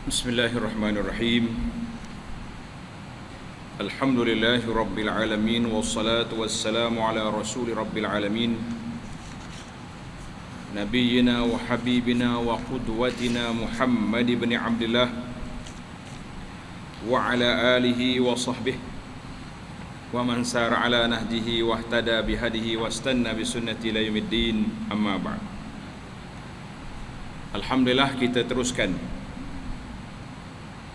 Bismillahirrahmanirrahim. Alhamdulillahi rabbil alamin, wassalatu wassalamu ala rasuli rabbil alamin, nabiyyina wa habibina wa qudwatina Muhammad ibn Abdullah wa ala alihi wa sahbihi wa man sara ala nahjihi wa ihtada bihadihi wa istanna bi sunnati ila yaumiddin, amma ba'd. Alhamdulillah, kita teruskan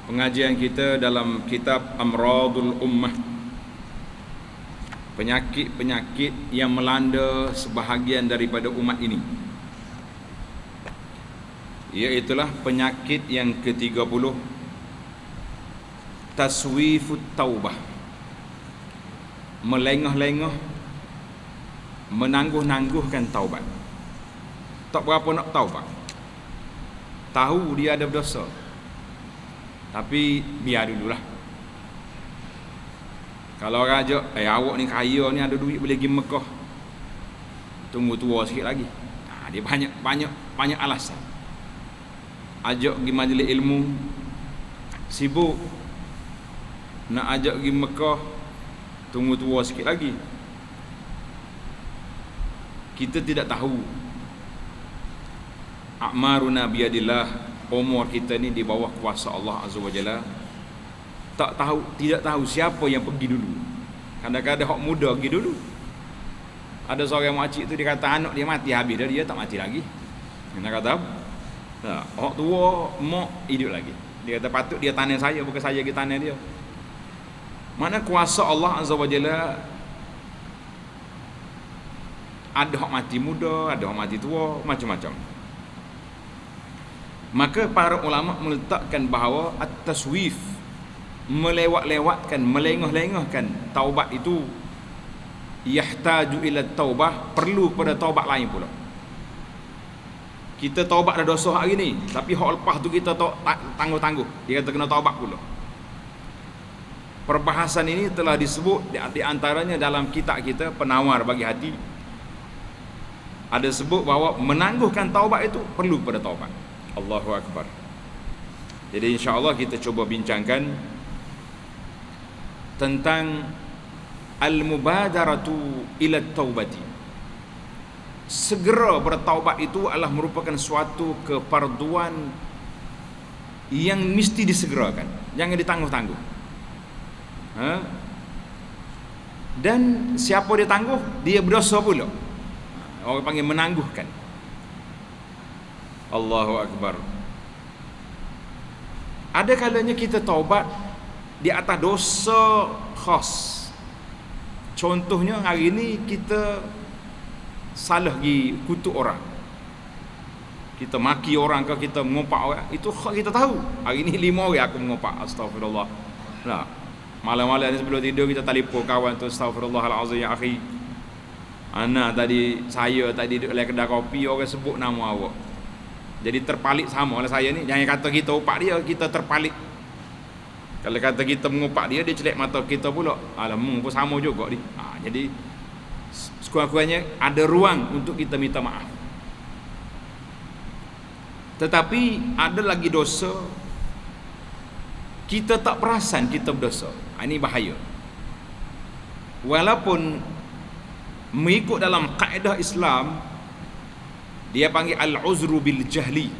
pengajian kita dalam kitab Amradul Ummah, penyakit-penyakit yang melanda sebahagian daripada umat ini, iaitulah penyakit yang ke-30, taswifut taubah, melengah-lengah, menangguh-nangguhkan taubat. Tak berapa nak taubat, tahu dia ada berdosa, tapi biar dululah. Kalau orang ajak, awak ni kaya ni, ada duit boleh pergi Mekah, tunggu tua sikit lagi. Dia banyak alasan. Ajak pergi majlis ilmu, sibuk. Nak ajak pergi Mekah, tunggu tua sikit lagi. Kita tidak tahu a'maruna biyadillah, umur kita ni di bawah kuasa Allah Azza wa Jalla. Tidak tahu siapa yang pergi dulu. Kadang-kadang hak muda pergi dulu. Ada seorang makcik tu, dia kata anak dia mati, habis dia tak mati lagi. Dia kata apa? Hak tua mak hidup lagi. Dia kata patut dia tanam saya, bukan saya pergi tanam dia. Mana kuasa Allah Azza wa Jalla, ada hak mati muda, ada hak mati tua, macam-macam. Maka para ulama meletakkan bahawa at-taswif, melewat-lewatkan, melengah-lengahkan taubat itu, yahtaju ila taubah, perlu pada taubat lain pula. Kita taubat dah dosa hari ni, tapi hak lepas tu kita tangguh-tangguh, dia kata kena taubat pula. Perbahasan ini telah disebut di antaranya dalam kitab kita Penawar Bagi Hati. Ada sebut bahawa menangguhkan taubat itu perlu pada taubat. Allahu Akbar. Jadi insya-Allah kita cuba bincangkan tentang al-mubadaratu ila taubati. Segera bertaubat itu adalah merupakan suatu kefarduan yang mesti disegerakan, jangan ditangguh-tangguh. Dan siapa dia tangguh, dia berdosa pula. Orang panggil menangguhkan. Allahu Akbar. Ada kalanya kita taubat di atas dosa khas. Contohnya hari ni kita salah pergi kutuk orang, kita maki orang ke, kita mengumpat orang, itu hak kita tahu. Hari ni 5 orang aku mengumpat, astagfirullah. Nah, malam-malam ni sebelum tidur kita telefon kawan tu, astagfirullahalazim ya akhi, saya tadi duduk dalam kedai kopi, orang sebut nama awak. Jadi terpalit sama oleh saya ni. Jangan kata kita upak dia, kita terpalit. Kalau kata kita mengupak dia, dia celek mata kita pula. Alamu pun sama juga ni. Jadi sekurang-kurangnya ada ruang untuk kita minta maaf. Tetapi ada lagi dosa kita tak perasan kita berdosa. Ini bahaya. Walaupun mengikut dalam kaedah Islam, dia panggil al-uzru bil jahli.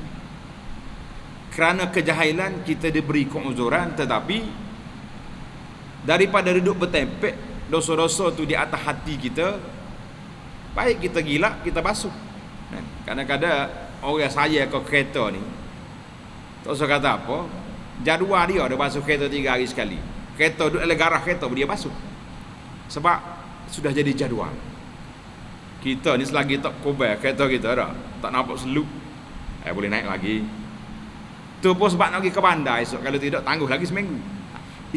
Kerana kejahilan kita diberi keuzuran, tetapi daripada duduk bertempek dosa-dosa tu di atas hati kita, baik kita gila, kita basuh. Kadang-kadang orang saya ke kereta ni, tak usah kata apa, jadual dia basuh kereta 3 hari sekali. Kereta duduk dalam garah kereta, dia basuh. Sebab sudah jadi jadual. Kita ni selagi tak kobar kereta kita dah, tak nampak seluk, boleh naik lagi. Tu pun sebab nak pergi ke bandar esok, kalau tidak tangguh lagi seminggu.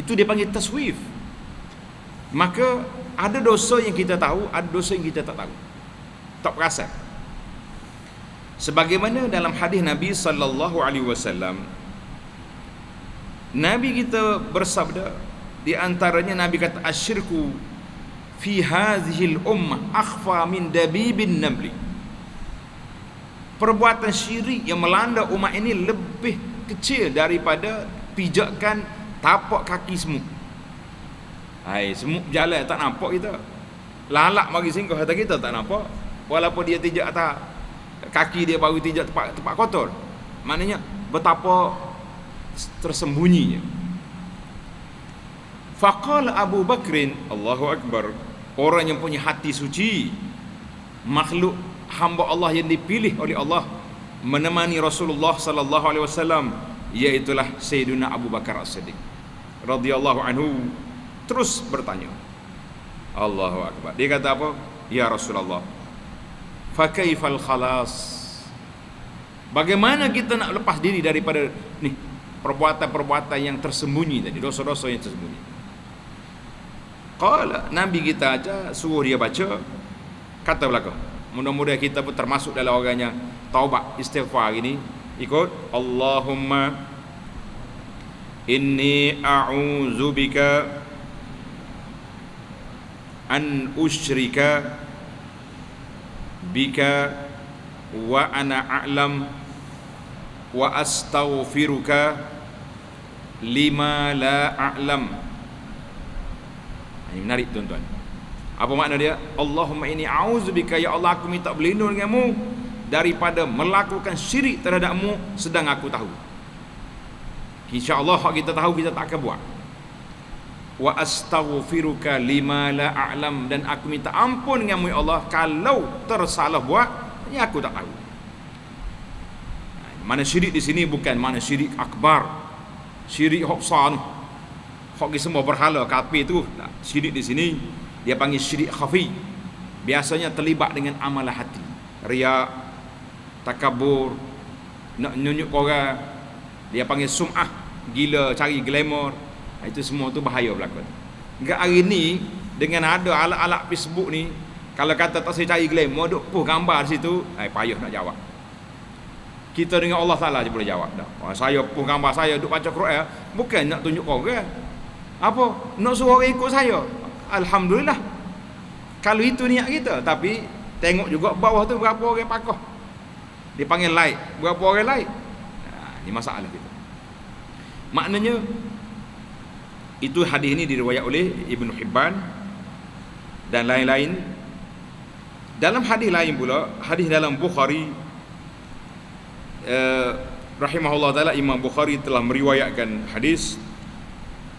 Itu dia panggil taswif. Maka ada dosa yang kita tahu, ada dosa yang kita tak tahu, tak perasan. Sebagaimana dalam hadis Nabi sallallahu alaihi wasallam, Nabi kita bersabda, di antaranya Nabi kata, asyirku fi hadhil ummah akhfa min dabibin namli. Perbuatan syirik yang melanda umat ini lebih kecil daripada pijakan tapak kaki semut. Semut berjalan tak nampak kita. Lalak mari singgah atas kita tak nampak. Walaupun dia pijak atas kaki dia baru pijak tempat kotor. Maknanya betapa tersembunyinya. Faqala Abu Bakrin, Allahu Akbar, orang yang punya hati suci, makhluk hamba Allah yang dipilih oleh Allah menemani Rasulullah sallallahu alaihi wasallam, iaitulah Sayyidina Abu Bakar As-Siddiq radhiyallahu anhu, terus bertanya. Allahu Akbar. Dia kata apa? Ya Rasulullah, fa kaifal khalas? Bagaimana kita nak lepas diri daripada ni perbuatan-perbuatan yang tersembunyi tadi, dosa-dosa yang tersembunyi? Qala, Nabi kita aja suruh dia baca kata belakang. Mudah-mudahan kita pun termasuk dalam orang yang taubat istighfar ini. Ikut, Allahumma inni a'udzubika an usyrika bika wa ana a'lam wa astaghfiruka lima la a'lam. Ini menarik tuan-tuan. Apa makna dia? Allahumma inni a'udzubika, ya Allah aku minta berlindung denganmu daripada melakukan syirik terhadapmu sedang aku tahu. InsyaAllah hak kita tahu kita tak akan buat. Wa astaghfiruka lima la a'lam, dan aku minta ampun denganmu ya Allah kalau tersalah buat yang aku tak tahu. Mana syirik di sini bukan mana syirik akbar, syirik hoksan, hok semua berhala kafir tu. Syirik di sini dia panggil syirik khafi. Biasanya terlibat dengan amalan hati, riya, takabur, nak nunjuk orang. Dia panggil sum'ah, gila, cari glamour. Itu semua tu bahaya berlaku. Enggak hari ni dengan ada alat-alat Facebook ni, kalau kata tak saya cari glamour, duk post gambar di situ, payah nak jawab. Kita dengan Allah Taala je boleh jawab dah. Saya post gambar saya duk baca Quran, bukan nak tunjuk orang. Apa? Nak suruh orang ikut saya. Alhamdulillah. Kalau itu niat kita, tapi tengok juga bawah tu berapa orang pakoh. Dia panggil like, berapa orang like. Ini masalah kita. Maknanya itu hadis ini diriwayat oleh Ibnu Hibban dan lain-lain. Dalam hadis lain pula, hadis dalam Bukhari, rahimahullah taala, Imam Bukhari telah meriwayatkan hadis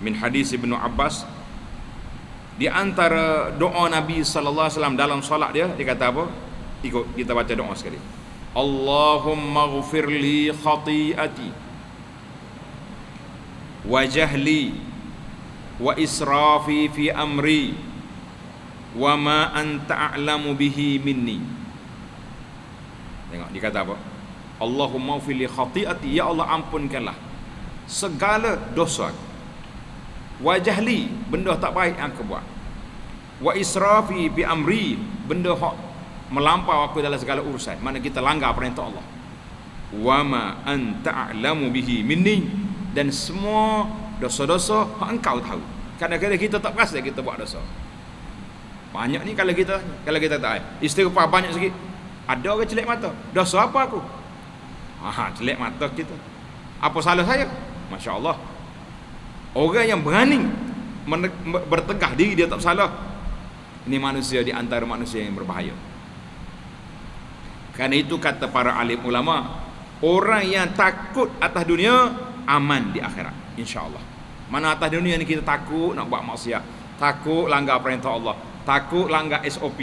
min hadis Ibnu Abbas. Di antara doa Nabi sallallahu alaihi wasallam dalam solat dia kata apa? Ikut kita baca doa sekali. Allahumma ghfirli khati'ati wa jahli wa israfi fi amri wa ma anta a'lamu bihi minni. Tengok dia kata apa? Allahumma ghfirli khati'ati, ya Allah ampunkanlah segala dosa aku. Wa jahli, benda tak baik yang aku buat. Wa israfi bi amri, benda hak melampau aku dalam segala urusan, mana kita langgar perintah Allah. Wa ma anta a'lamu bihi minni, dan semua dosa-dosa hak engkau tahu. Kadang-kadang kita tak perasan kita buat dosa. Banyak ni kalau kita tak istighfar banyak sikit, ada orang celak mata. Dosa apa aku? Celak mata kita. Apa salah saya? Masya-Allah. Orang yang berani bertegah diri dia tak salah, ini manusia di antara manusia yang berbahaya. Kerana itu kata para alim ulama, orang yang takut atas dunia aman di akhirat, insya-Allah. Mana atas dunia ni kita takut nak buat maksiat, takut langgar perintah Allah, takut langgar SOP.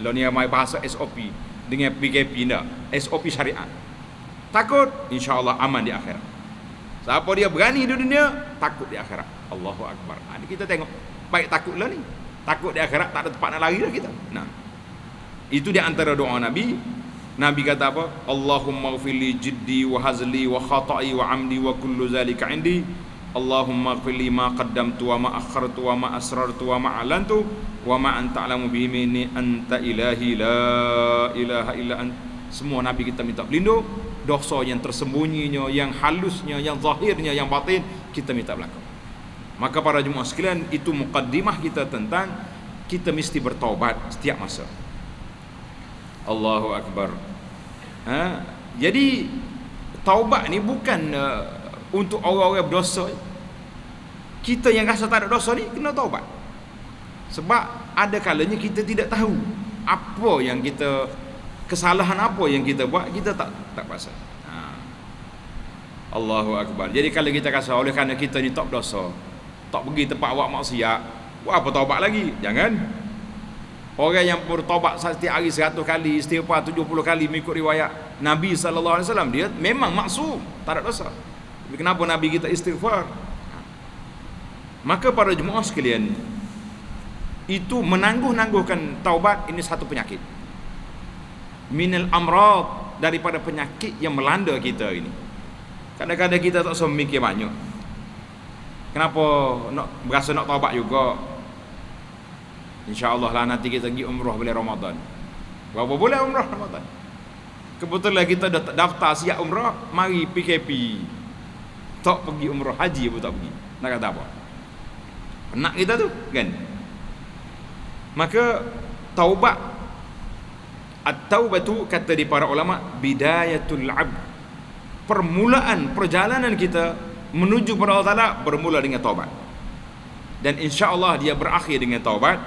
Lo ni mai bahasa SOP dengan PKP dah, SOP syariat. Takut, insya-Allah aman di akhirat. Siapa dia berani di dunia, takut di akhirat. Allahu Akbar. Kita tengok, baik takutlah ni. Takut di akhirat, tak ada tempat nak lari dah kita. Nah, itu di antara doa Nabi. Nabi kata apa? Allahumma ghfirli jiddi wa hazli wa khata'i wa amdi wa kullu zalika indi. Allahumma ghfirli ma qaddamtu wa ma akhartu wa ma asrartu wa ma alantu wa ma anta a'lamu bihi minni anta ilahi la ilaha illa ant. Semua Nabi kita minta berlindung. Dosa yang tersembunyinya, yang halusnya, yang zahirnya, yang batin, kita minta belakang. Maka para jemaah sekalian, itu mukaddimah kita tentang kita mesti bertaubat setiap masa. Allahu Akbar. Jadi Taubat ni bukan untuk orang-orang berdosa. Kita yang rasa tak ada dosa ni kena taubat. Sebab ada kalanya kita tidak tahu apa yang kita, kesalahan apa yang kita buat, kita tak perasan. Allahu Akbar. Jadi kalau kita rasa oleh kerana kita ni tak berdosa, tak pergi tempat buat maksiat, buat apa taubat lagi? Jangan. Orang yang bertaubat setiap hari 100 kali, istighfar 70 kali mengikut riwayat Nabi SAW, dia memang maksum, tak ada dosa. Tapi kenapa Nabi kita istighfar? Maka para jemaah sekalian, itu menangguh-nangguhkan taubat ini satu penyakit. Minal amrad, daripada penyakit yang melanda kita ini. Kadang-kadang kita tak sempat mikir banyak. Kenapa berasa nak taubat juga? InsyaAllah lah nanti kita pergi umrah bulan Ramadan. Berapa bulan umrah Ramadan? Kebetulan kita dah daftar siap umrah, mari PKP. Tak pergi umrah, haji pun tak pergi. Nak kata apa? Penat kita tu kan. Maka taubat, at-taubatu kata di para ulama, bidayatul abd, permulaan perjalanan kita menuju kepada Allah Ta'ala bermula dengan taubat, dan insya-Allah dia berakhir dengan taubat.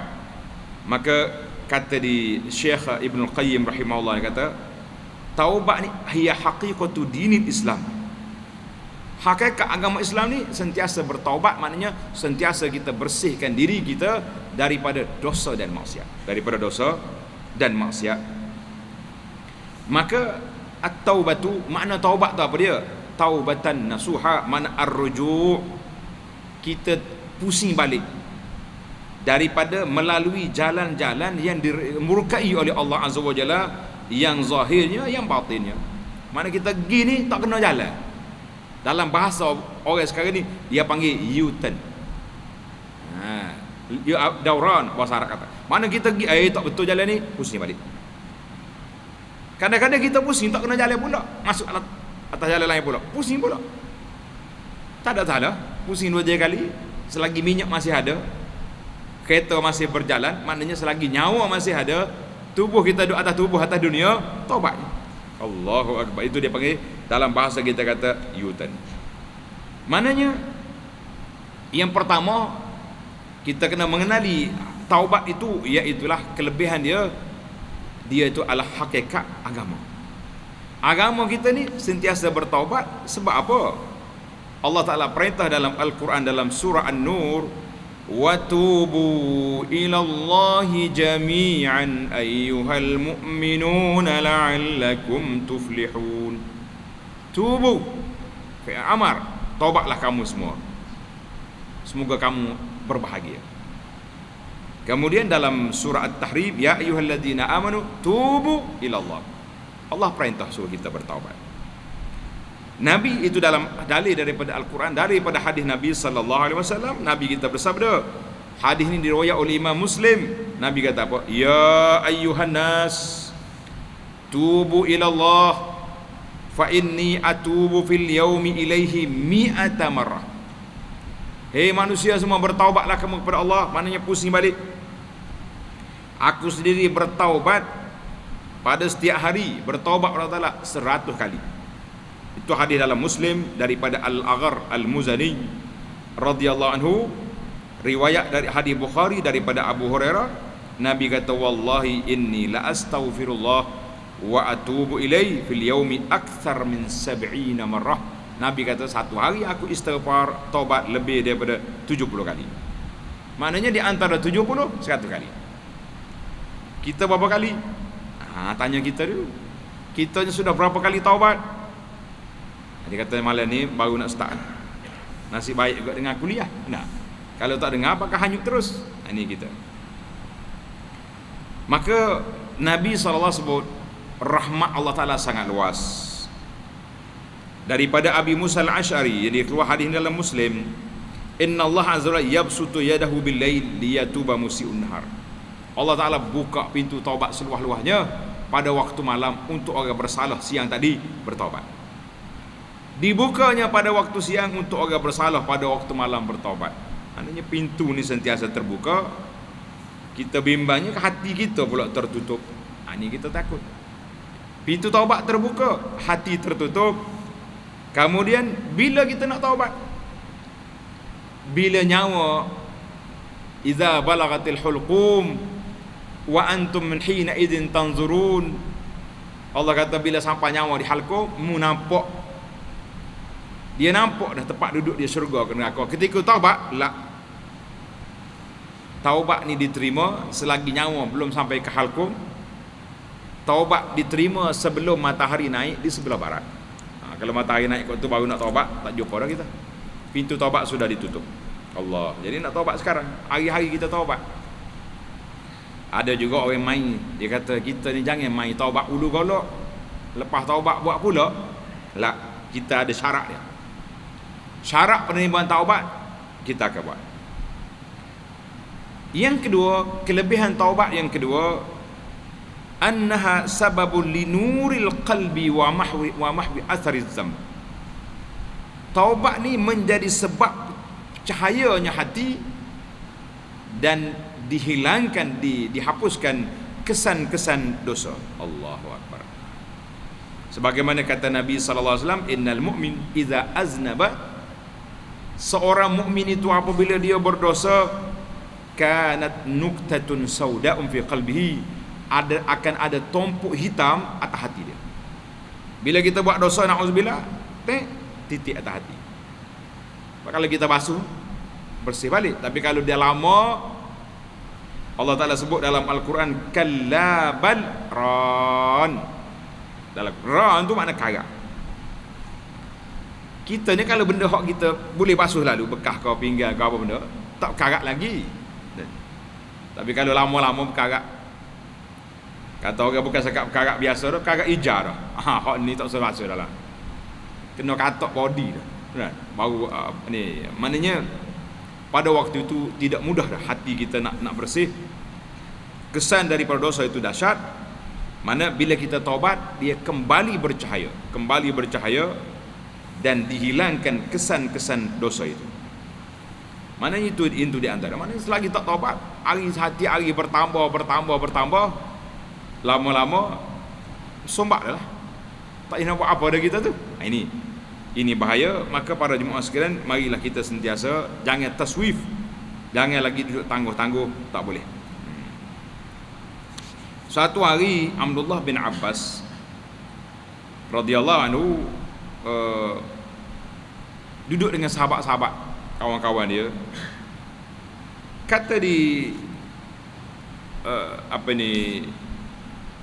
Maka kata di Syekh Ibn Qayyim rahimahullah, dia kata taubat ni hiya haqiqatu dinil Islam. Hakikat agama Islam ni sentiasa bertaubat, maknanya sentiasa kita bersihkan diri kita daripada dosa dan maksiat, daripada dosa dan maksiat. Maka at-taubatu, makna taubat tu apa dia? Taubatan nasuha, makna ar-ruju', kita pusing balik daripada melalui jalan-jalan yang dimurkai oleh Allah Azza wa Jalla, yang zahirnya, yang batinnya. Mana kita pergi ni tak kena jalan. Dalam bahasa orang sekarang ni dia panggil U-turn. Dauran bahasa Arab kata. Mana kita pergi tak betul jalan ni, pusing balik. Kadang-kadang kita pusing tak kena jalan pula, masuk atas jalan lain pula, pusing pula. Tak ada salah, pusing 2-3 kali selagi minyak masih ada, kereta masih berjalan, maknanya selagi nyawa masih ada, tubuh kita duduk atas tubuh, atas dunia, taubat. Allahu Akbar. Itu dia panggil, dalam bahasa kita kata U-turn. Maknanya yang pertama kita kena mengenali taubat itu, iaitulah kelebihan dia itu adalah hakikat agama. Agama kita ni sentiasa bertaubat. Sebab apa? Allah Ta'ala perintah dalam Al-Quran, dalam surah An-Nur, وَتُوبُوا إِلَى اللَّهِ جَمِيعًا أَيُّهَا الْمُؤْمِنُونَ لَعَلَّكُمْ تُفْلِحُونَ. Tubu, fi'il amar, taubatlah kamu semua, semoga kamu berbahagia. Kemudian dalam surah At-Tahrim, ya ayyuhalladzina amanu tubu ilallah. Allah perintah suruh kita bertaubat. Nabi itu dalam dalil daripada Al-Quran, daripada hadis Nabi sallallahu alaihi wasallam, Nabi kita bersabda, hadis ini diriwayat oleh Imam Muslim. Nabi kata apa? Ya ayyuhan nas tubu ilallah fa inni atubu fil yaumi ilaihi mi'ata marrah. Hei manusia semua, bertaubatlah kamu kepada Allah. Maknanya pusing balik. Aku sendiri bertaubat pada setiap hari, bertaubat kepada Allah 100 kali. Itu hadis dalam Muslim daripada Al-Aghar Al-Muzani radhiyallahu anhu. Riwayat dari hadis Bukhari daripada Abu Hurairah, Nabi kata, wallahi inni la astaghfirullah wa atubu ilaihi fil yaumi akthar min 70 marrah. Nabi kata satu hari aku istighfar, taubat lebih daripada 70 kali. Maknanya di antara 70, 100 kali. Kita berapa kali? Tanya kita dulu. Kita sudah berapa kali taubat? Dia kata malam ni baru nak start. Nasib baik juga dengar kuliah. Nah, kalau tak dengar apakah hanyut terus? Ini kita. Maka Nabi SAW sebut rahmat Allah Ta'ala sangat luas. Daripada Abi Musa Al-Ash'ari, jadi keluar hadis dalam Muslim, inna Allah azza wa jalla yabsutu yadahu bil lail liyatuba musii'un nahar. Allah Ta'ala buka pintu taubat seluas-luasnya pada waktu malam untuk orang bersalah siang tadi bertaubat. Dibukanya pada waktu siang untuk orang bersalah pada waktu malam bertaubat. Maknanya pintu ni sentiasa terbuka. Kita bimbangnya ke hati kita pula tertutup. Ini kita takut. Pintu taubat terbuka, hati tertutup. Kemudian bila kita nak taubat? Bila nyawa idza balagatil hulqum wa antum min hina idzin tanzurun. Allah kata bila sampai nyawa di halqum, mu nampak. Dia nampak dah tempat duduk dia syurga ke neraka. Ketika taubat, la. Taubat ni diterima selagi nyawa belum sampai ke halqum. Taubat diterima sebelum matahari naik di sebelah barat. Kalau matahari naik waktu baru nak taubat, tak jumpa dah kita. Pintu taubat sudah ditutup. Allah. Jadi nak taubat sekarang. Hari-hari kita taubat. Ada juga orang main, dia kata kita ni jangan main taubat ulu golok. Lepas taubat buat pula. La, kita ada syarat dia. Syarat penerimaan taubat kita akan buat. Yang kedua, kelebihan taubat yang kedua, annaha sababun linuril qalbi wa mahwi athariz dzam. Taubat ni menjadi sebab cahayanya hati dan dihilangkan, dihapuskan kesan-kesan dosa. Allahu akbar. Sebagaimana kata Nabi sallallahu alaihi wasallam, innal mu'min idza aznaba, seorang mukmin itu apabila dia berdosa, kanat nuktatun sauda'un fi qalbihi, akan ada tumpuk hitam atas hati dia. Bila kita buat dosa, na'udzubillah, titik atas hati. Kalau kita basuh, bersih balik. Tapi kalau dia lama, Allah Ta'ala sebut dalam Al-Quran, kalla bal ran. Dalam ran tu makna karat. Kita ni kalau benda hak kita boleh basuh lalu, bekas kau pinggang kau apa benda, tak karat lagi. Tapi kalau lama-lama berkarat, kata orang bukan cakap karat biasa dah, karat hijau dah. Hak ni tak usah basuh dah lah. Kena katok body dah. Kan? Baru ni maknanya pada waktu itu tidak mudah dah hati kita nak bersih. Kesan daripada dosa itu dahsyat. Mana bila kita taubat, dia kembali bercahaya dan dihilangkan kesan-kesan dosa itu. Maknanya itu di antara. Maknanya selagi tak taubat, hari bertambah, lama-lama sombak dah. Tak nak buat apa dah kita tu. Ini bahaya. Maka para jemaah sekalian, marilah kita sentiasa jangan taswif, jangan lagi duduk tangguh-tangguh, tak boleh. Satu hari Abdullah bin Abbas radhiyallahu anhu duduk dengan sahabat-sahabat, kawan-kawan dia. Kata di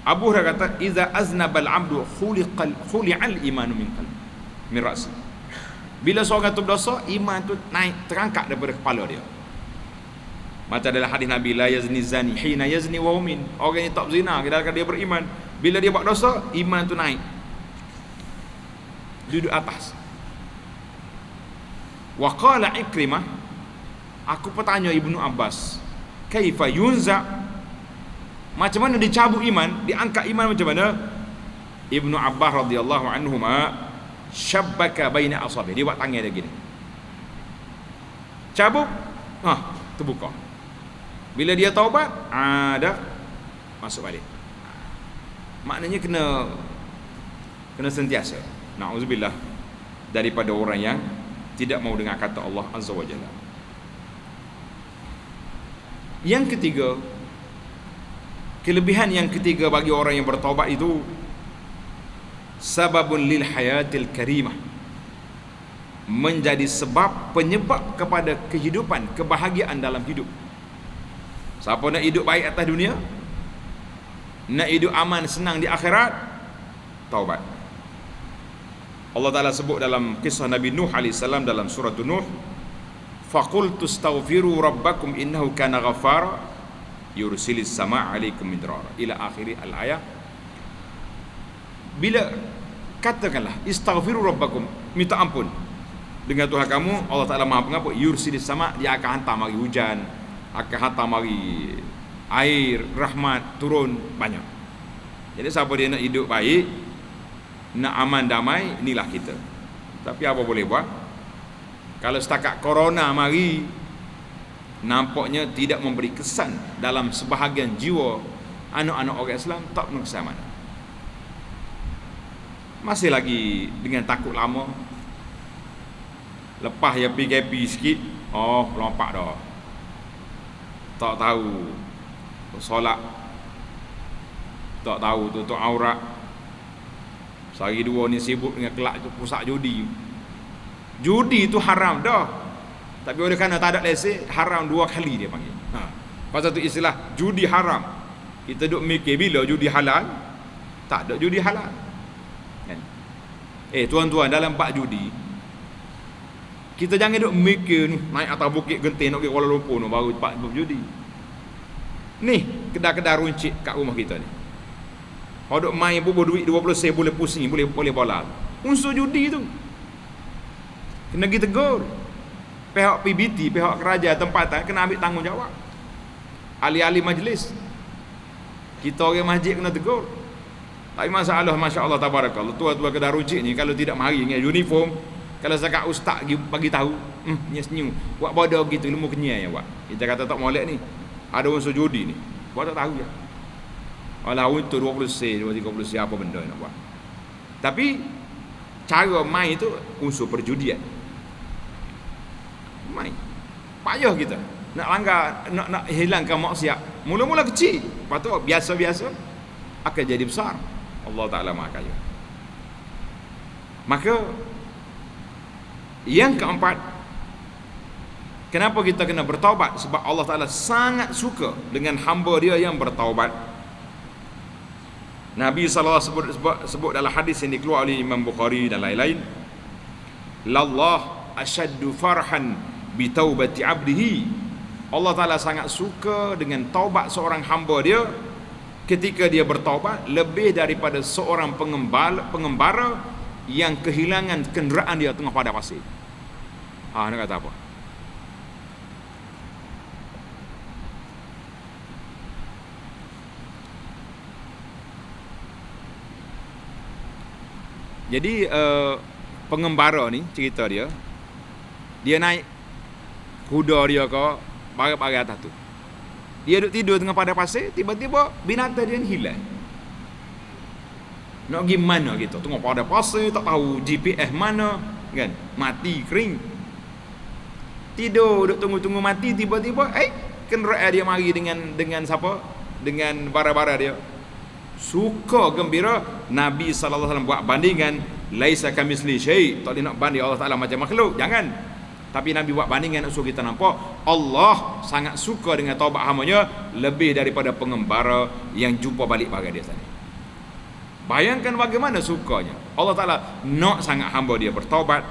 Abu Hurairah kata, iza aznabal abdu khuli'al imanu min ra'si. Bila seorang tu berdosa, iman tu naik, terangkat daripada kepala dia. Macam dalam hadis Nabi, la yazni zani hina yazni wa mu'min. Orang yang tak berzina ketika dia beriman, bila dia buat dosa, iman tu naik, duduk atas. Wa qala Ikrimah, aku bertanya Ibnu Abbas, kaifa yunza, macam mana dicabut iman, diangkat iman macam mana? Ibnu Abbas radhiyallahu anhuma syabbaka baina asabi, dia buat tangan dia gini, cabut, terbuka. Bila dia taubat, dah masuk balik. Maknanya kena sentiasa na'udzubillah daripada orang yang tidak mau dengar kata Allah Azza wa Jalla. Yang ketiga, kelebihan yang ketiga bagi orang yang bertaubat itu, sababun lil hayatil karimah, menjadi sebab penyebab kepada kehidupan, kebahagiaan dalam hidup. Siapa nak hidup baik atas dunia, nak hidup aman senang di akhirat, taubat. Allah Ta'ala sebut dalam kisah Nabi Nuh AS dalam surah Nuh, faqultu astaghfiru rabbakum innahu kana ghaffara yursilis sama' alaikum midrara, ila akhiri al-ayah. Bila katakanlah istaghfiru rabbakum, minta ampun dengan Tuhan kamu, Allah Ta'ala Maha Pengampun, yursilis sama', dia akan hantar mari hujan, akan hantar mari air rahmat turun banyak. Jadi siapa dia nak hidup baik, nak aman damai, inilah kita. Tapi apa boleh buat? Kalau setakat corona mari, nampaknya tidak memberi kesan dalam sebahagian jiwa anak-anak orang Islam, tak penuh kesan mana. Masih lagi dengan takut lama, Lepas ya PKP sikit, oh lompat dah. Tak tahu solat, tak tahu tutup aurat. Sehari dua ni sibuk dengan kelak pusat judi. Judi tu haram dah. Tapi oleh kerana tak ada lesen, haram 2 kali dia panggil. Pasal tu istilah judi haram. Kita duk mikir bila judi halal? Tak ada judi halal. Kan? Tuan-tuan, dalam bab judi, kita jangan duk mikir ni naik atas bukit Genting nak pergi Kuala Lumpur ni baru bab judi. Ni kedai-kedai runcit kat rumah kita ni. Kalau duk main bubuh duit 20 sen boleh pusing, boleh bola. Unsur judi tu. Kena kita tegur. Pihak PBT, pihak kerajaan tempatan kena ambil tanggungjawab. Ahli-ahli majlis. Kita orang masjid kena tegur. Tapi masalah, masya-Allah tabarakallah, tua-tua kedai runcit ni kalau tidak mari dengan uniform, kalau zakat ustaz bagi tahu, senyum. Buat bodoh gitu, ilmu kenyai ya, buat. Kita kata tak molek ni. Ada unsur judi ni. Buat tak tahu je. Walau untuk 20 sen, 30 sen apa benda nak buat. Tapi cara main tu unsur perjudian. Main. Payah kita. Nak langgar, nak hilangkan maksiat. Mula-mula kecil, lepas tu biasa-biasa akan jadi besar. Allah Taala Maha Kaya. Maka yang keempat, kenapa kita kena bertaubat? Sebab Allah Taala sangat suka dengan hamba dia yang bertaubat. Nabi SAW sebut dalam hadis yang dikeluarkan oleh Imam Bukhari dan lain-lain, lallah asyaddu farhan bi taubati abdihi. Allah Ta'ala sangat suka dengan taubat seorang hamba dia ketika dia bertaubat lebih daripada seorang pengembara yang kehilangan kenderaan dia tengah padang pasir. Nak kata apa? Jadi pengembara ni cerita dia naik kuda dia ke bagai-bagai atas tu. Dia duduk tidur tengah padang pasir, tiba-tiba binatang dia ni hilang. Nak pergi mana gitu? Tengah padang pasir, tak tahu GPS mana, kan? Mati kering. Tidur duduk tunggu-tunggu mati, tiba-tiba kenderaan dia mari dengan siapa? Dengan bara-bara dia. Suka gembira. Nabi SAW buat bandingan, laisa kamisli syai'. Tak boleh nak banding Allah Taala macam makhluk, jangan. Tapi Nabi buat bandingan untuk kita nampak Allah sangat suka dengan taubat hamba-Nya lebih daripada pengembara yang jumpa balik bagai dia tadi. Bayangkan bagaimana sukanya. Allah Taala nak sangat hamba dia bertaubat.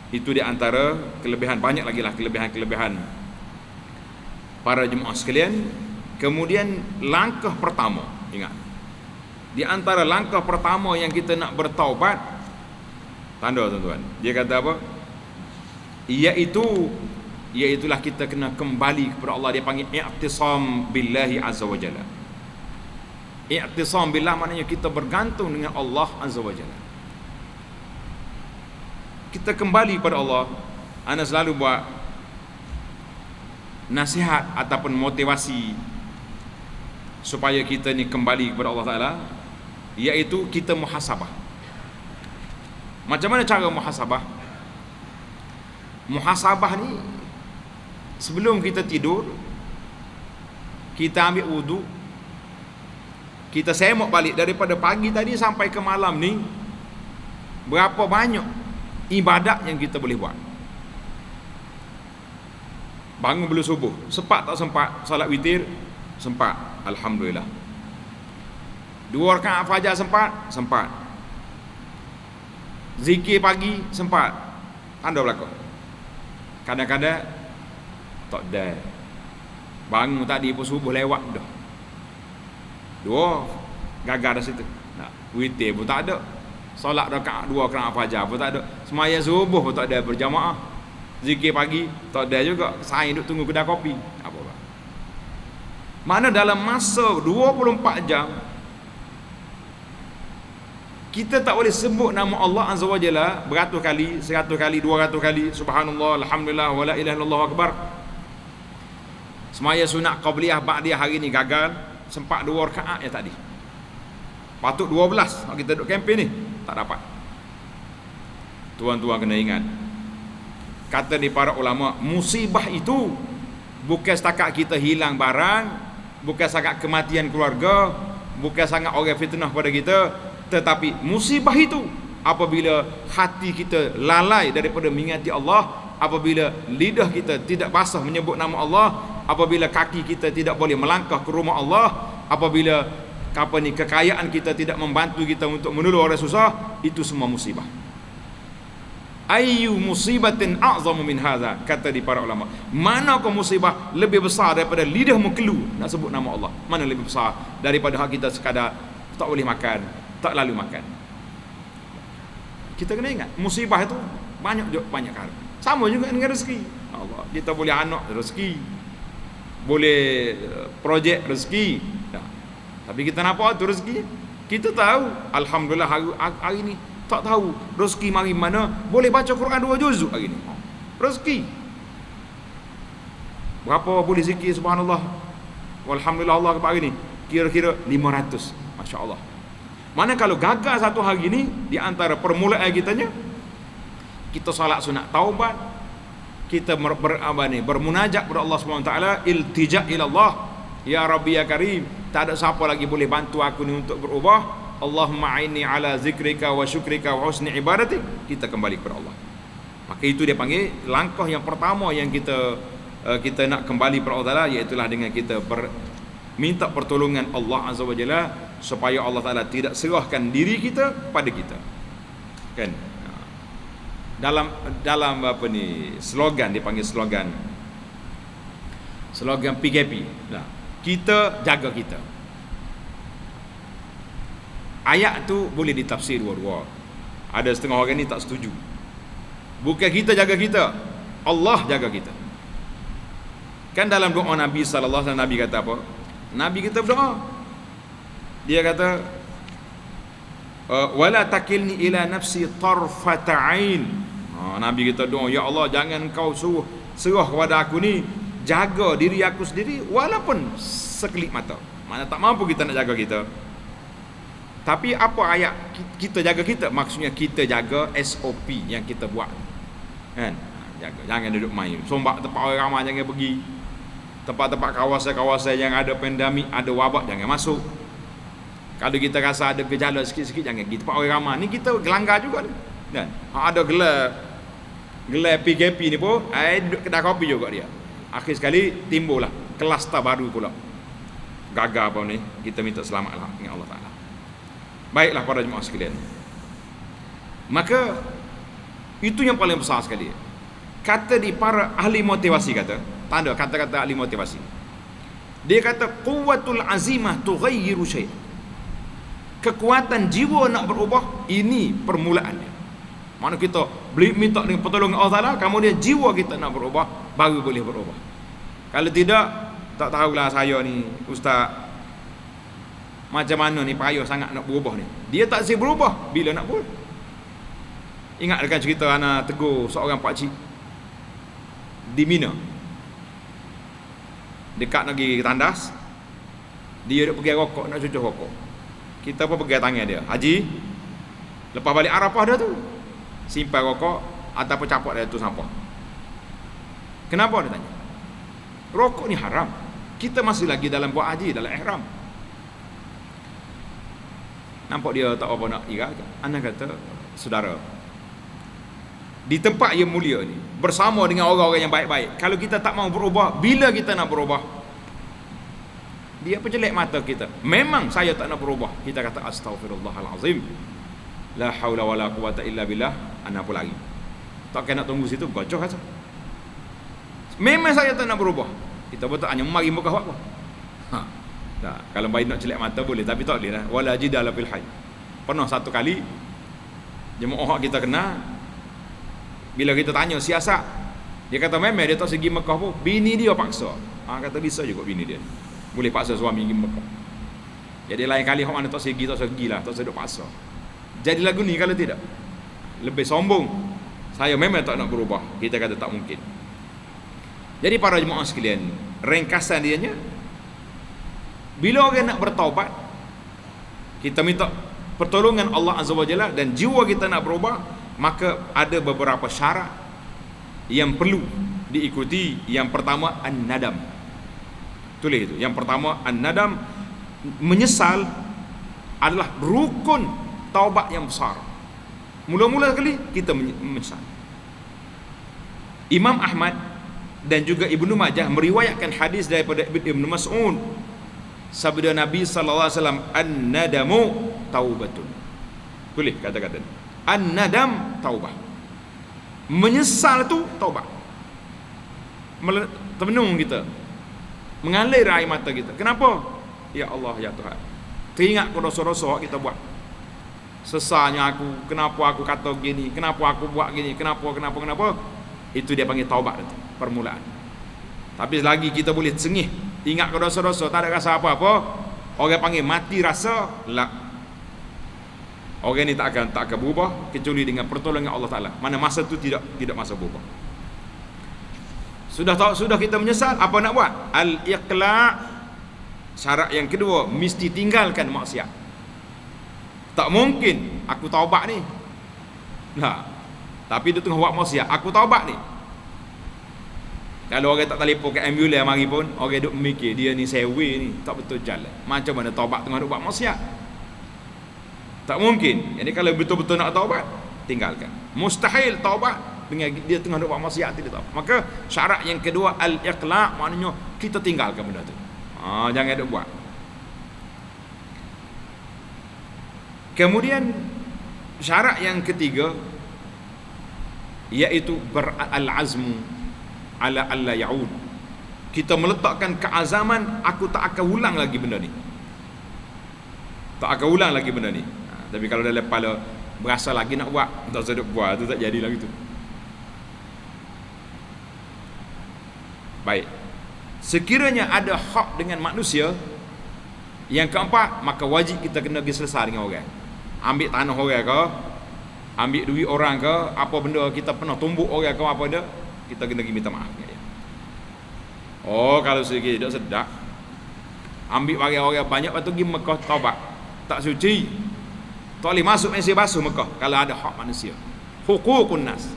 Itu di antara kelebihan, banyak lagi lah kelebihan-kelebihan para jemaah sekalian. Kemudian langkah pertama, ingat, di antara langkah pertama yang kita nak bertaubat, tanda tuan-tuan, dia kata apa? Iaitulah kita kena kembali kepada Allah. Dia panggil i'tisam billahi azza wa jalla. I'tisam billah maknanya kita bergantung dengan Allah azza wa jalla. Kita kembali kepada Allah. Ana selalu buat nasihat ataupun motivasi supaya kita ni kembali kepada Allah Taala, iaitu kita muhasabah. Macam mana cara muhasabah? Muhasabah ni, sebelum kita tidur, kita ambil wudu, kita semok balik daripada pagi tadi sampai ke malam ni, berapa banyak ibadat yang kita boleh buat. Bangun belum subuh, sempat tak sempat? Salat witir, sempat, alhamdulillah. 2 rakaat fajar sempat. Zikir pagi sempat, tanda berlaku. Kadang-kadang tak ada. Bangun tadi pun subuh lewat dah. 2 gagal dah situ. Witir pun tak ada. Solat 2 rakaat fajar pun tak ada. Sembahyang subuh pun tak ada berjamaah. Zikir pagi tak ada juga. Saya duduk tunggu kedai kopi. Apa-apa. Mana dalam masa 24 jam kita tak boleh sebut nama Allah Azza wa Jalla beratus kali, 100 kali, 200 kali, subhanallah, alhamdulillah, wala ilaha illallah akbar. Semaya sunat qabliyah ba'diyah hari ni gagal, sempat 2 rakaat ya tadi. Patut 12 kita duduk kempen ni, tak dapat. Tuan-tuan kena ingat, kata di para ulama, musibah itu bukan setakat kita hilang barang, bukan setakat kematian keluarga, bukan sangat orang fitnah pada kita, tetapi musibah itu apabila hati kita lalai daripada mengingati Allah, apabila lidah kita tidak basah menyebut nama Allah, apabila kaki kita tidak boleh melangkah ke rumah Allah, apabila kekayaan kita tidak membantu kita untuk menolong orang susah, itu semua musibah. Ayyu musibatin a'zamu min hadza, kata di para ulama. Manakah musibah lebih besar daripada lidahmu kelu nak sebut nama Allah? Mana lebih besar daripada hak kita sekadar tak boleh makan, tak lalu makan? Kita kena ingat, musibah itu banyak hal. Sama juga dengan rezeki. Allah, kita boleh anak rezeki, boleh projek rezeki. Tapi kita nampak tu rezeki, kita tahu alhamdulillah hari ni. Tak tahu rezeki mari mana, boleh baca Quran 2 juzuk hari ni. Rezeki. Berapa boleh zikir subhanallah walhamdulillah Allah hari ni? Kira-kira 500. Masya-Allah. Mana kalau gagal satu hari ni, di antara permulaan kitanya, kita salat sunat taubat, kita bermunajat kepada Allah Subhanahu Wa Taala, iltija ila Allah, ya Rabbi ya Karim, tak ada siapa lagi boleh bantu aku ni untuk berubah. Allahumma a'inni ala zikrika wa syukrika wa husni ibadatik. Kita kembali kepada Allah. Maka itu dia panggil langkah yang pertama yang kita nak kembali kepada Allah Taala, iaitu dengan kita minta pertolongan Allah Azza wa Jalla, supaya Allah Taala tidak serahkan diri kita pada kita. Kan? Dalam apa ni, slogan dia panggil slogan PKP. Nah, kita jaga kita. Ayat tu boleh ditafsir dua-dua. Ada setengah orang ni tak setuju. Bukan kita jaga kita, Allah jaga kita. Kan dalam doa Nabi sallallahu alaihi wasallam, Nabi kata apa? Nabi kita berdoa. Dia kata, wala takilni ila nafsi tarfata ain. Nabi kita doa, ya Allah, jangan kau serah kepada aku ni, jaga diri aku sendiri walaupun sekelip mata. Mana tak mampu kita nak jaga kita. Tapi apa ayat kita jaga kita? Maksudnya kita jaga SOP yang kita buat. Kan? Jaga, jangan duduk main. Sombak tempat orang ramai jangan pergi. Tempat-tempat kawasan-kawasan yang ada pandemik, ada wabak, jangan masuk. Kalau kita rasa ada gejala sikit-sikit, jangan pergi tempat orang ramai. Ni kita gelanggar juga ni. Kan? Ada gelar PKP ni pun, duduk kedai kopi juga dia. Akhir sekali timbullah kluster baru pula. Gagal apa ni? Kita minta selamatlah dengan Allah Taala. Baiklah para jemaah sekalian, maka itu yang paling besar sekali. Kata di para ahli motivasi, tanda kata-kata ahli motivasi, dia kata quwwatul azimah tughayyiru syai'. Kekuatan jiwa nak berubah, ini permulaannya. Mana kita beli minta dengan pertolongan Allah Taala, kemudian jiwa kita nak berubah, baru boleh berubah. Kalau tidak, tak tahulah saya ni ustaz macam mana ni payah sangat nak berubah ni. Dia tak siap berubah bila nak buat. Ingat kan cerita anak tegur seorang pakcik di Mina, dekat negeri Tandas. Dia duk pergi rokok, nak cucuk rokok. Kita pun pegang tangan dia, Haji, lepas balik Arafah dah tu, simpan rokok ataupun capak dia tu sampah. Kenapa dia tanya? Rokok ni haram. Kita masih lagi dalam buat haji, dalam ihram. Nampak dia tak apa nak ira. Anak kata, saudara, di tempat yang mulia ni, bersama dengan orang-orang yang baik-baik, kalau kita tak mau berubah, bila kita nak berubah? Dia penjelek mata kita. Memang saya tak nak berubah. Kita kata astaghfirullahalazim, la haula wala quwata illa billah. Anak pun lari. Tak kena tunggu situ, gocoh saja. Memang saya tak nak berubah. Kita betul hanya mari muka apa? Tak, kalau baik nak celak mata boleh, tapi tak boleh lah. Wala jidala fil hayy. Pernah satu kali jemaah kita kena, bila kita tanya siasat, dia kata memang dia tak segi Mekah pun, bini dia paksa. Kata bisa juga bini dia boleh paksa suami pergi Mekah. Jadi lain kali hok mana tak segi lah, tak seduk paksa. Jadi lagu ni kalau tidak lebih sombong. Saya memang tak nak berubah. Kita kata tak mungkin. Jadi para jemaah sekalian, ringkasan dianya, bila orang nak bertaubat, kita minta pertolongan Allah Azza wa Jalla dan jiwa kita nak berubah, maka ada beberapa syarat yang perlu diikuti. Yang pertama an-nadam. Tulis itu. Yang pertama an-nadam, menyesal adalah rukun taubat yang besar. Mula-mula sekali kita menyesal. Imam Ahmad dan juga Ibnu Majah meriwayatkan hadis daripada Ibnu Mas'ud, sabda Nabi sallallahu alaihi wasallam, an-nadamu taubatun. Boleh kata-kata an-nadam taubah. Menyesal tu taubat. Termenung kita, mengalir air mata kita. Kenapa? Ya Allah, ya Tuhan, teringat dosa-dosa kita buat. Sesalnya aku, kenapa aku kata gini, kenapa aku buat gini, kenapa. Itu dia panggil taubat itu, permulaan. Tapi selagi kita boleh sengih, ingat ke dosa-dosa, tak ada rasa apa-apa, orang panggil mati rasa, la. Orang ni tak akan berubah kecuali dengan pertolongan Allah Taala. Mana masa tu tidak masa berubah. Sudah kita menyesal, apa nak buat? Al-iqla'. Syarat yang kedua, mesti tinggalkan maksiat. Tak mungkin aku taubat ni. Nah, tapi dia tengah buat maksiat, aku taubat ni. Kalau orang tak telefon ke ambulans mari pun, orang duk mikir dia ni sewe ni, tak betul jalan. Macam mana taubat tengah duk buat maksiat? Tak mungkin. Jadi kalau betul-betul nak taubat, tinggalkan. Mustahil taubat dengan dia tengah duk buat maksiat tidak taubat. Maka syarat yang kedua al-iqla', maknanya kita tinggalkan benda tu. Jangan duk buat. Kemudian syarat yang ketiga iaitu al-azmu ala alla ya'ud. Kita meletakkan keazaman, aku tak akan ulang lagi benda ni. Tak akan ulang lagi benda ni. Tapi kalau dalam kepala berasa lagi nak buat, tak sedap buat, tu tak jadi lagi tu. Baik. Sekiranya ada hak dengan manusia, yang keempat, maka wajib kita kena pergi selesai dengan orang. Ambil tanah orang ke, ambil duit orang ke, apa benda kita pernah tumbuk orang ke, apa benda, kita kena pergi minta maaf dengan dia. Kalau sedikit tak sedap, ambil barang orang banyak, lepas tu pergi Mekah taubat, tak suci, tak boleh masuk Mesir basuh Mekah kalau ada hak manusia. Hukukun nas,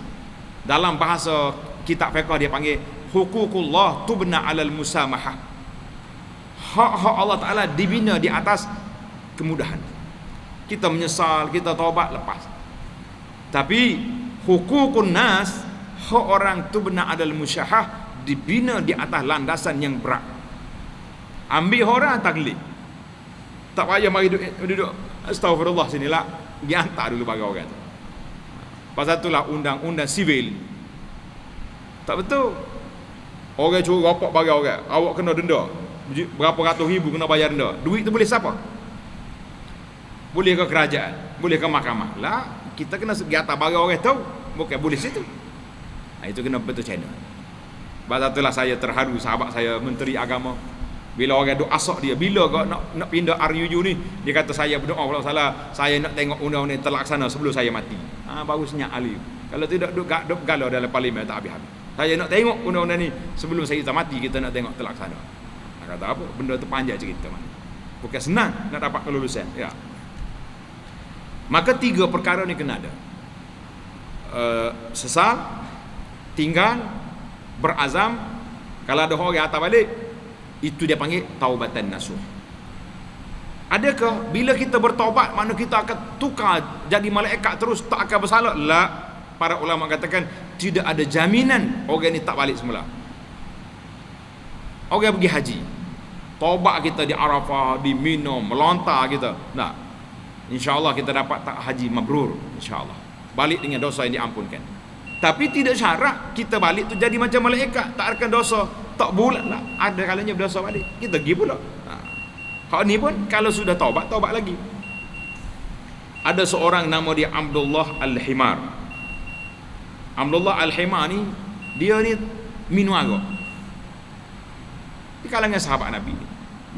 dalam bahasa kitab fiqh dia panggil hukukullah tubna alal musamahah. Hak-hak Allah Ta'ala dibina di atas kemudahan. Kita menyesal, kita taubat, lepas. Tapi hukukun nas, hak orang tubna alal musyahah, dibina di atas landasan yang berat. Ambil orang taklid, tak payah mari duduk astagfirullah sinilah, dia hantar dulu bagi orang tu. Pasal itulah undang-undang sivil tak betul. Orang curi rapak bagi orang, awak kena denda berapa ratus ribu, kena bayar denda. Duit tu boleh siapa? Boleh ke kerajaan? Boleh ke mahkamah? Lah, kita kena pergi atas bagi orang tahu, bukan boleh situ. Itu kena betul channel. Sebab itulah saya terharu sahabat saya Menteri Agama, bila orang duk asak dia, bila kau nak pindah RUU ni, dia kata saya berdoa kalau salah, saya nak tengok undang-undang ni terlaksana sebelum saya mati. Baru senyap ahli. Kalau tidak duk galau dalam parlimen tak habis-habis. Saya nak tengok undang-undang ni sebelum saya mati, kita nak tengok terlaksana. Kata apa? Benda tu panjang cerita mana. Bukan senang nak dapat kelulusan. Ya. Maka 3 perkara ni kena ada. Sesal, tinggal, berazam. Kalau ada orang atas balik, itu dia panggil taubatan nasuh. Adakah bila kita bertaubat mana kita akan tukar jadi malaikat terus, tak akan bersalah? La. Para ulama katakan tidak ada jaminan orang ni tak balik semula. Orang pergi haji, taubat kita di Arafah, di Mina, melontar kita, nah, insya-Allah kita dapat tak haji mabrur, insya-Allah. Balik dengan dosa yang diampunkan. Tapi tidak syarat kita balik tu jadi macam malaikat, tak akan dosa, tak bulat lah. Ada kalanya berdosa balik, kita pergi pula. Hak ni pun kalau sudah taubat lagi. Ada seorang nama dia Abdullah Al-Himar. Abdullah Al-Himar ni, dia ni minum arak. Di kalangan sahabat Nabi,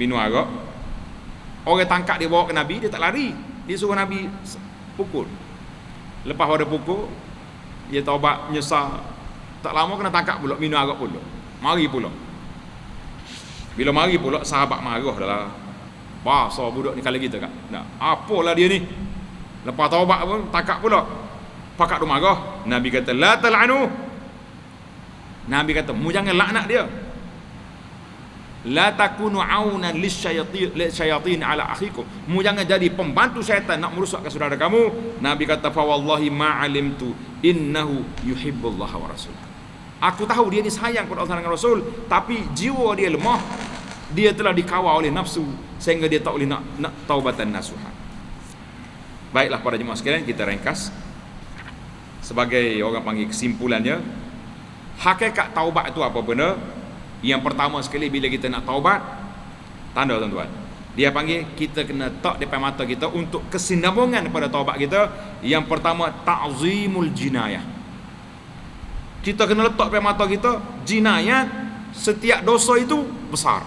minum arak. Orang tangkap dia bawa ke Nabi, dia tak lari. Dia suruh Nabi pukul. Lepas pada pukul, dia taubat, menyesal. Tak lama kena tangkap pula, minum arak pula. Mari pula. Bila mari pula, sahabat marah dah lah. Bahasa budak ni kalau kita kan. Nah, apalah dia ni. Lepas taubat pun tangkap pula. Pakak tu marah. Nabi kata la tal'anu. Nabi kata, mu jangan laknat dia. La takunu aunan lisyayatin ala akhikum. Mu jangan jadi pembantu syaitan nak merusakkan saudara kamu. Nabi kata, fa wallahi ma alimtu innahu yuhibbullaha wa rasulahu. Aku tahu dia ni sayang kepada Allah dan Rasul, tapi jiwa dia lemah. Dia telah dikawal oleh nafsu sehingga dia tak boleh nak taubatan nasuha. Baiklah para jemaah sekalian, kita ringkas sebagai orang panggil kesimpulannya. Hakikat taubat itu apa benda? Yang pertama sekali, bila kita nak taubat, tanda tuan-tuan, dia panggil kita kena tak depan mata kita untuk kesinambungan pada taubat kita. Yang pertama, ta'zimul jinayah. Kita kena letak depan mata kita, jinayat setiap dosa itu besar.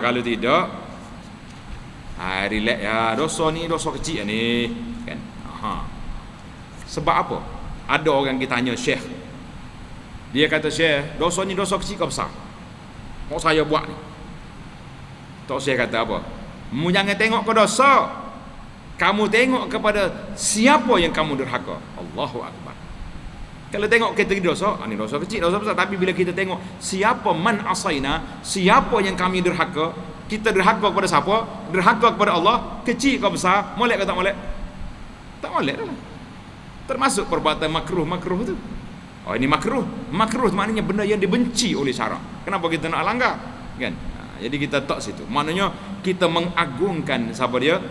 Kalau tidak, relax ya, dosa ni dosa kecil ni kan. Sebab apa? Ada orang kita tanya syekh, dia kata, syekh, dosa ni dosa kecil ke besar? Mau saya buat ni. Tok syekh kata apa? Mu jangan tengok ke dosa, kamu tengok kepada siapa yang kamu derhaka. Allahu Akbar. Kalau tengok kategori dosa, ni dosa kecil, dosa besar. Tapi bila kita tengok siapa man asaina, siapa yang kami derhaka, kita derhaka kepada siapa? Derhaka kepada Allah. Kecil ke besar? Molek ke tak molek? Tak molek dah. Termasuk perbuatan makruh tu. Ini makruh. Makruh maknanya benda yang dibenci oleh syarak. Kenapa kita nak langgar? Kan? Jadi kita tak situ. Maknanya kita mengagungkan siapa dia?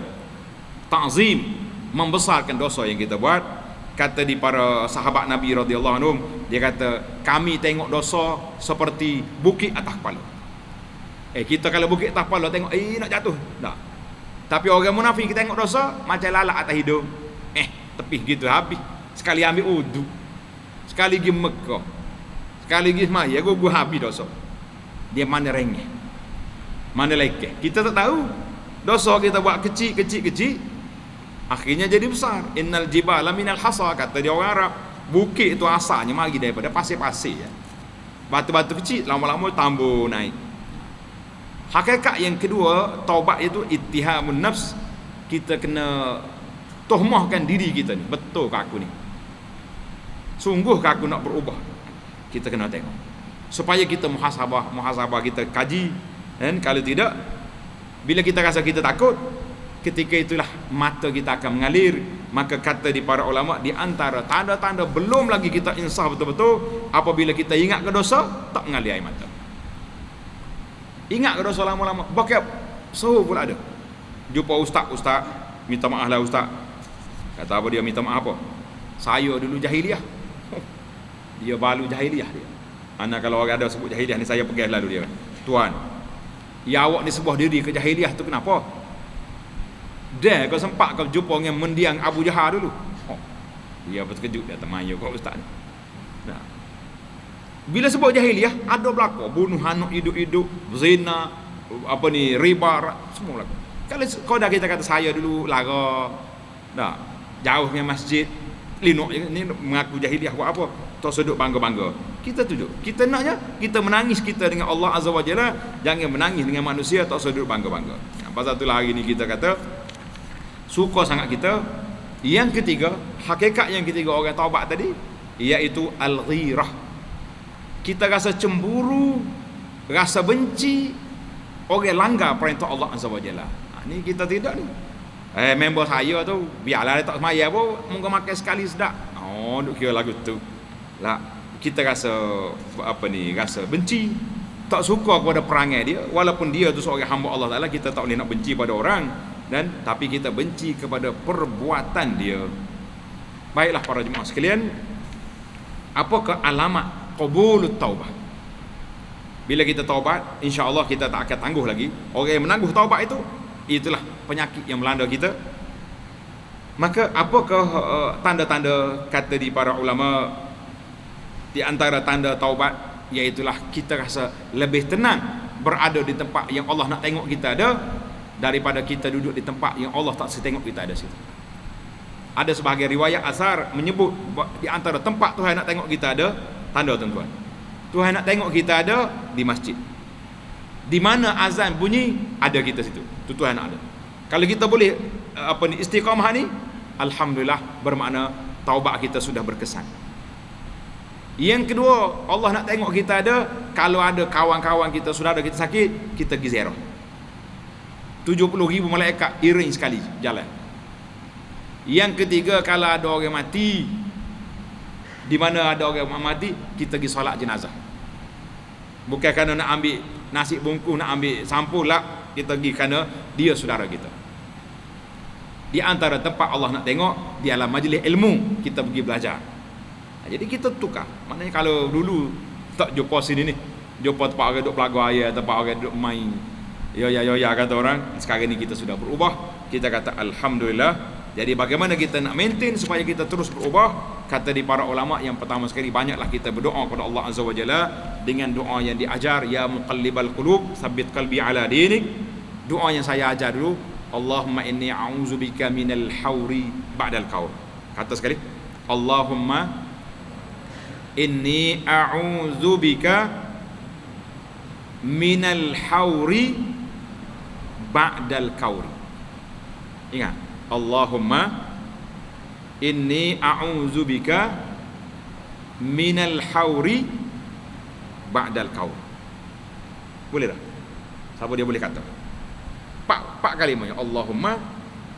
Ta'zim, membesarkan dosa yang kita buat. Kata di para sahabat Nabi radhiyallahu anhum, dia kata, kami tengok dosa seperti bukit atas kepala. Kita kalau bukit atas kepala tengok, nak jatuh. Tak. Tapi orang munafik kita tengok dosa macam lalat atas hidung. Tepih gitu habis. Sekali ambil wudu, sekali pergi Mekah, sekali pergi semaya, gugur habis dosa. Dia mana rengeh, mana lekeh, kita tak tahu. Dosa kita buat kecil, akhirnya jadi besar. Innal jibala minal hasa, kata dia orang Arab. Bukit itu asalnya mari daripada pasir-pasir ya. Batu-batu kecil lama-lama tambah naik. Hakikat yang kedua taubat itu ittihamun nafs. Kita kena tuhmahkan diri kita ni, betul ke aku ni? Sungguh ke aku nak berubah? Kita kena tengok supaya kita muhasabah kita kaji. Dan kalau tidak, bila kita rasa kita takut, ketika itulah mata kita akan mengalir. Maka kata di para ulama, di antara tanda-tanda belum lagi kita insaf betul-betul, apabila kita ingat ke dosa, tak mengalir air mata. Ingat ke dosa lama-lama, bakal suhu pula ada. Jumpa ustaz, minta maaf lah ustaz. Kata apa dia, minta maaf apa? Saya dulu jahiliah. Dia balu jahiliah dia. Anak kalau orang ada sebut jahiliah ni, saya pegang lalu dia. Tuan, ya awak ni sebuah diri ke jahiliah tu kenapa? Dia kau sempat kau jumpa dengan mendiang Abu Jahal dulu. Dia terkejut, dia termayu kau ustaz ni. Nah. Bila sebut jahiliah, ada berlaku bunuh anak hidup-hidup, zina, riba, semua berlaku. Kalau kau dah kita kata saya dulu lara, dah jauh dengan masjid, linuk ni mengaku jahiliah buat apa? Tak seduk bangga-bangga. Kita tujuh. Kita naknya kita menangis kita dengan Allah Azza wa Jalla, jangan menangis dengan manusia tak seduk bangga-bangga. Pasal itulah hari ni kita kata suka sangat kita. Yang ketiga, hakikat yang ketiga orang taubat tadi, iaitu al-ghirah. Kita rasa cemburu, rasa benci orang langgar perintah Allah Azza wa Jalla. Ni kita tidak ni. Member saya tu biarlah dia tak semaya pun, mungkin makan sekali sedap. Duk kira lagu tu. Lah, kita rasa rasa benci, tak suka kepada perangai dia, walaupun dia tu seorang hamba Allah Taala. Kita tak boleh nak benci pada orang, tapi kita benci kepada perbuatan dia. Baiklah para jemaah sekalian, apakah alamat qabulut taubah? Bila kita taubat, insya-Allah kita tak akan tangguh lagi. Orang yang menangguh taubat itu, itulah penyakit yang melanda kita. Maka apakah tanda-tanda, kata di para ulama, di antara tanda taubat, iaitulah kita rasa lebih tenang berada di tempat yang Allah nak tengok kita ada, daripada kita duduk di tempat yang Allah tak setengok kita ada situ. Ada sebahagian riwayat asar menyebut di antara tempat Tuhan nak tengok kita ada, tanda tuan-tuan, Tuhan nak tengok kita ada di masjid. Di mana azan bunyi, ada kita situ. Itu Tuhan nak ada. Kalau kita boleh istiqamah ni, alhamdulillah, bermakna taubat kita sudah berkesan. Yang kedua, Allah nak tengok kita ada, kalau ada kawan-kawan kita, saudara kita sakit, kita pergi ziarah. 70,000 malaikat iring sekali jalan. Yang ketiga, kalau ada orang mati, di mana ada orang mati, kita pergi solat jenazah. Bukan kerana nak ambil nasi bungkus, nak ambil sampul lah, kita pergi kerana dia saudara kita. Di antara tempat Allah nak tengok, di alam majlis ilmu, kita pergi belajar. Jadi kita tukar. Maknanya kalau dulu tak jumpa sini ni, jumpa tempat orang duduk pelagar air, tempat orang duduk main, ya kata orang. Sekarang ni kita sudah berubah. Kita kata alhamdulillah. Jadi bagaimana kita nak maintain supaya kita terus berubah? Kata di para ulama, yang pertama sekali, banyaklah kita berdoa kepada Allah Azza wa Jalla dengan doa yang diajar, ya muqallibal qulub tsabbit qalbi ala dinik. Doa yang saya ajar dulu, Allahumma inni a'udzubika minal hauri ba'dal qaul. Kata sekali, Allahumma inni a'udzubika minal hauri ba'dal qaul. Ingat, Allahumma inni a'udzubika minal hauri ba'dal qaul. Boleh tak? Siapa dia boleh kata? Pak kalimah. Allahumma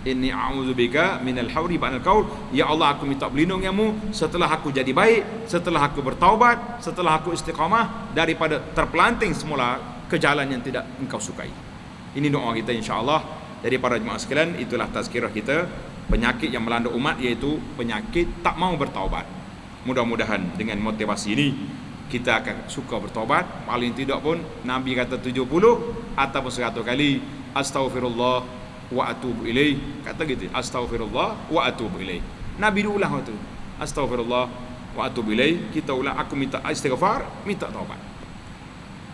inni a'udzubika minal hauri ba'dal qaul. Ya Allah, aku minta perlindunganmu setelah aku jadi baik, setelah aku bertaubat, setelah aku istiqamah daripada terpelanting semula ke jalan yang tidak engkau sukai. Ini doa kita insya-Allah. Jadi para jemaah sekalian, itulah tazkirah kita penyakit yang melanda umat, iaitu penyakit tak mau bertaubat. Mudah-mudahan dengan motivasi ini kita akan suka bertaubat. Paling tidak pun Nabi kata 70 ataupun 100 kali astaghfirullah wa atubu ilaih. Kata gitu, astaghfirullah wa atubu ilaih. Nabi diulang itu, astaghfirullah wa atubu ilaih. Kita ulang, aku minta istighfar, minta taubat.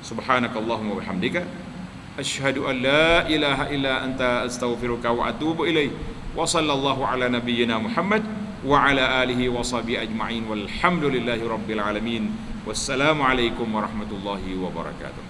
Subhanakallahumma wa bihamdika asyhadu an la ilaha illa anta astaghfiruka wa atubu ilaih. Wa sallallahu ala nabiyyina Muhammad wa ala alihi wa sahbihi ajma'in walhamdulillahi rabbil alamin. Wassalamu alaikum warahmatullahi wabarakatuh.